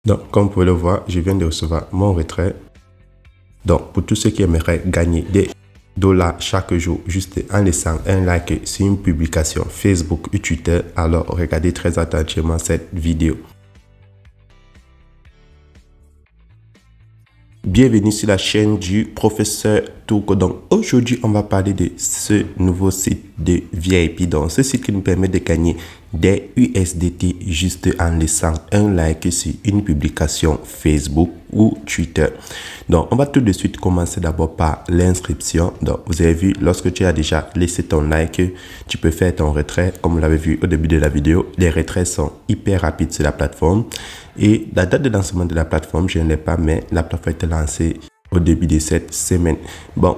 Donc, comme vous pouvez le voir, je viens de recevoir mon retrait. Donc, pour tous ceux qui aimeraient gagner des dollars chaque jour, juste en laissant un like sur une publication Facebook ou Twitter, alors regardez très attentivement cette vidéo. Bienvenue sur la chaîne du professeur Togo. Donc aujourd'hui on va parler de ce nouveau site de VIP. Donc ce site qui nous permet de gagner des USDT juste en laissant un like sur une publication Facebook ou Twitter. Donc on va tout de suite commencer d'abord par l'inscription. Donc vous avez vu, lorsque tu as déjà laissé ton like, tu peux faire ton retrait. Comme vous l'avez vu au début de la vidéo, les retraits sont hyper rapides sur la plateforme. Et la date de lancement de la plateforme, je ne l'ai pas, mais la plateforme a été lancée au début de cette semaine. Bon,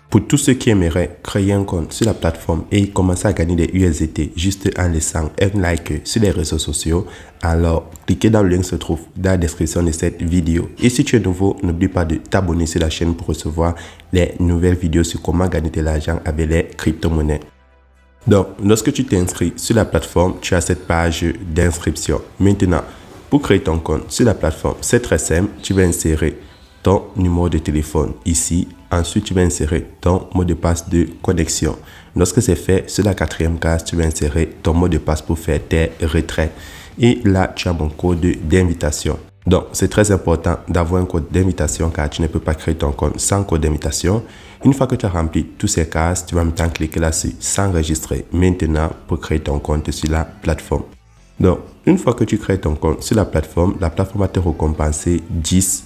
pour tous ceux qui aimeraient créer un compte sur la plateforme et commencer à gagner des USDT juste en laissant un like sur les réseaux sociaux, alors cliquez dans le lien qui se trouve dans la description de cette vidéo. Et si tu es nouveau, n'oublie pas de t'abonner sur la chaîne pour recevoir les nouvelles vidéos sur comment gagner de l'argent avec les crypto-monnaies. Donc, lorsque tu t'inscris sur la plateforme, tu as cette page d'inscription. Maintenant, pour créer ton compte sur la plateforme, c'est très simple. Tu vas insérer ton numéro de téléphone ici. Ensuite, tu vas insérer ton mot de passe de connexion. Lorsque c'est fait, sur la quatrième case, tu vas insérer ton mot de passe pour faire tes retraits. Et là, tu as mon code d'invitation. Donc, c'est très important d'avoir un code d'invitation car tu ne peux pas créer ton compte sans code d'invitation. Une fois que tu as rempli toutes ces cases, tu vas maintenant cliquer là-dessus s'enregistrer maintenant pour créer ton compte sur la plateforme. Donc, une fois que tu crées ton compte sur la plateforme va te récompenser $10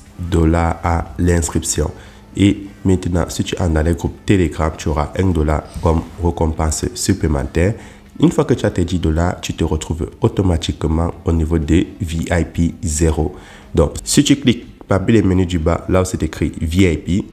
à l'inscription. Et maintenant, si tu es dans les groupes Telegram, tu auras $1 comme récompense supplémentaire. Une fois que tu as tes $10, tu te retrouves automatiquement au niveau de VIP 0. Donc, si tu cliques parmi les menus du bas, là où c'est écrit VIP,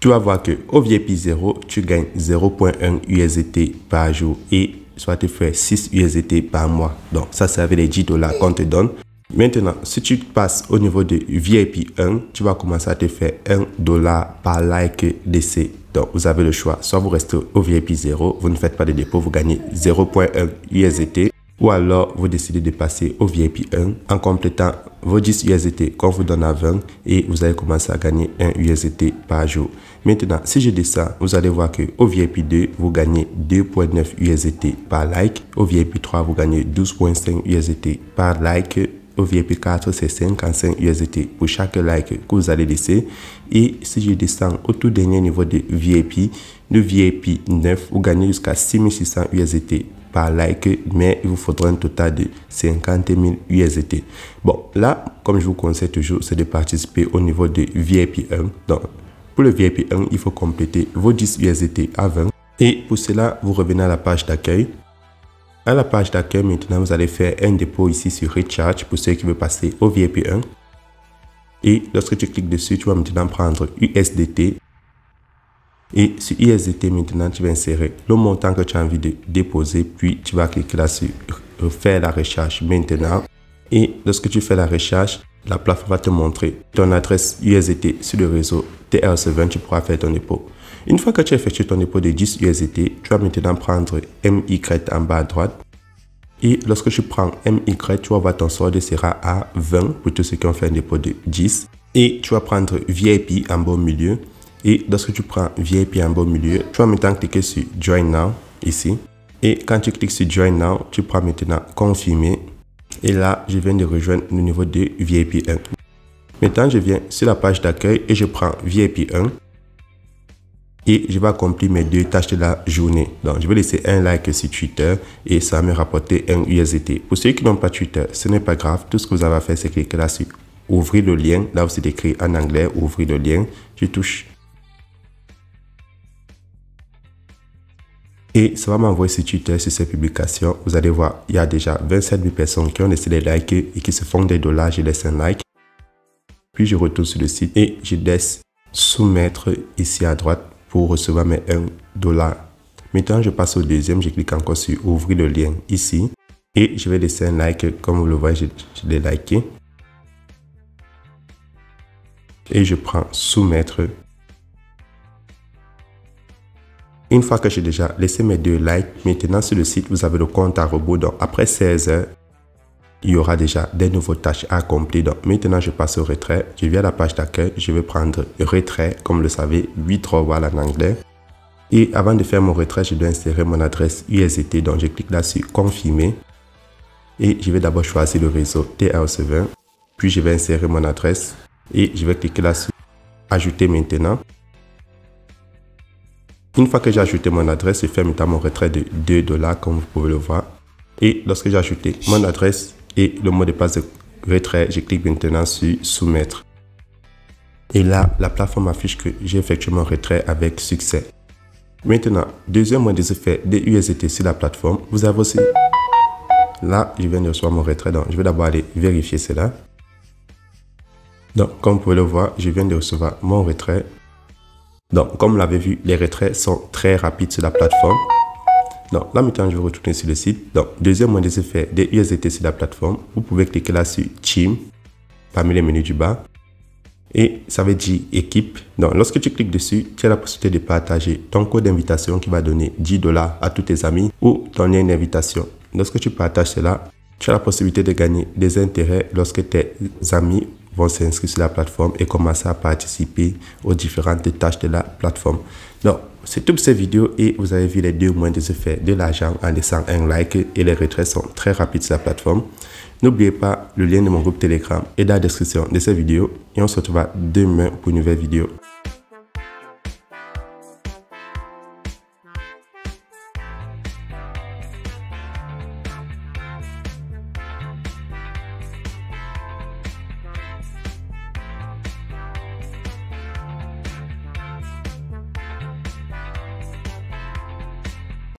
tu vas voir que au VIP 0, tu gagnes 0.1 USDT par jour et soit tu fais 6 USDT par mois. Donc, ça, c'est avec les $10 qu'on te donne. Maintenant, si tu passes au niveau de VIP 1, tu vas commencer à te faire $1 par like d'essai. Donc, vous avez le choix. Soit vous restez au VIP 0, vous ne faites pas de dépôt, vous gagnez 0.1 USDT. Ou alors, vous décidez de passer au VIP 1 en complétant vos 10 USDT qu'on vous donne à 20 et vous allez commencer à gagner 1 USDT par jour. Maintenant, si je descends, vous allez voir que au VIP 2, vous gagnez 2.9 USDT par like. Au VIP 3, vous gagnez 12.5 USDT par like. Au VIP 4, c'est 55 USDT pour chaque like que vous allez laisser. Et si je descends au tout dernier niveau de VIP, le VIP 9, vous gagnez jusqu'à 6600 USDT par like, mais il vous faudra un total de 50 000 USDT. Bon, là, comme je vous conseille toujours, c'est de participer au niveau de VIP 1. Donc, pour le VIP 1, il faut compléter vos 10 USDT à 20. Et pour cela, vous revenez à la page d'accueil. À la page d'accueil, maintenant, vous allez faire un dépôt ici sur Recharge pour ceux qui veulent passer au VIP 1. Et lorsque tu cliques dessus, tu vas maintenant prendre USDT. Et sur USDT, maintenant, tu vas insérer le montant que tu as envie de déposer. Puis, tu vas cliquer là sur faire la recharge maintenant. Et lorsque tu fais la recharge, la plateforme va te montrer ton adresse USDT sur le réseau TRC20. Tu pourras faire ton dépôt. Une fois que tu as effectué ton dépôt de 10 USDT, tu vas maintenant prendre MY en bas à droite. Et lorsque tu prends MY, tu vas voir ton solde sera à 20 pour tous ceux qui ont fait un dépôt de 10. Et tu vas prendre VIP en bas au milieu. Et lorsque tu prends VIP en bas au milieu, tu vas maintenant cliquer sur Join Now ici. Et quand tu cliques sur Join Now, tu prends maintenant Confirmer. Et là, je viens de rejoindre le niveau de VIP 1. Maintenant, je viens sur la page d'accueil et je prends VIP 1. Et je vais accomplir mes 2 tâches de la journée. Donc, je vais laisser un like sur Twitter et ça va me rapporter un USDT. Pour ceux qui n'ont pas Twitter, ce n'est pas grave. Tout ce que vous avez à faire, c'est cliquer là sur ouvrir le lien. Là où c'est écrit en anglais, ouvrir le lien. Tu touches. Et ça va m'envoyer sur Twitter, sur ces publications. Vous allez voir, il y a déjà 27 000 personnes qui ont laissé des likes et qui se font des $. Je laisse un like. Puis je retourne sur le site et je laisse soumettre ici à droite pour recevoir mes $1. Maintenant, je passe au deuxième. Je clique encore sur ouvrir le lien ici. Et je vais laisser un like. Comme vous le voyez, je l'ai liké. Et je prends soumettre. Une fois que j'ai déjà laissé mes 2 likes, maintenant sur le site, vous avez le compte à rebours. Donc après 16 heures, il y aura déjà des nouvelles tâches à accomplir. Donc maintenant, je passe au retrait. Je viens à la page d'accueil. Je vais prendre retrait, comme vous le savez, withdrawal en anglais. Et avant de faire mon retrait, je dois insérer mon adresse USDT. Donc je clique là sur confirmer. Et je vais d'abord choisir le réseau TRC20. Puis je vais insérer mon adresse. Et je vais cliquer là sur ajouter maintenant. Une fois que j'ai ajouté mon adresse, je fais maintenant mon retrait de $2 comme vous pouvez le voir. Et lorsque j'ai ajouté mon adresse et le mot de passe de retrait, je clique maintenant sur soumettre. Et là, la plateforme affiche que j'ai effectué mon retrait avec succès. Maintenant, deuxième moyen de se faire des USDT sur la plateforme, vous avez aussi, là, je viens de recevoir mon retrait, donc je vais d'abord aller vérifier cela. Donc, comme vous pouvez le voir, je viens de recevoir mon retrait. Donc, comme vous l'avez vu, les retraits sont très rapides sur la plateforme. Donc, là maintenant, je vais retourner sur le site. Donc, deuxième moyen de se faire des USDT sur la plateforme, vous pouvez cliquer là sur Team, parmi les menus du bas. Et ça veut dire équipe. Donc, lorsque tu cliques dessus, tu as la possibilité de partager ton code d'invitation qui va donner $10 à tous tes amis ou ton lien d'invitation. Lorsque tu partages cela, tu as la possibilité de gagner des intérêts lorsque tes amis vont s'inscrire sur la plateforme et commencer à participer aux différentes tâches de la plateforme. Donc, c'est toutes ces vidéos et vous avez vu les deux moyens de se faire de l'argent en laissant un like et les retraits sont très rapides sur la plateforme. N'oubliez pas, le lien de mon groupe Telegram est dans la description de cette vidéo et on se retrouvera demain pour une nouvelle vidéo.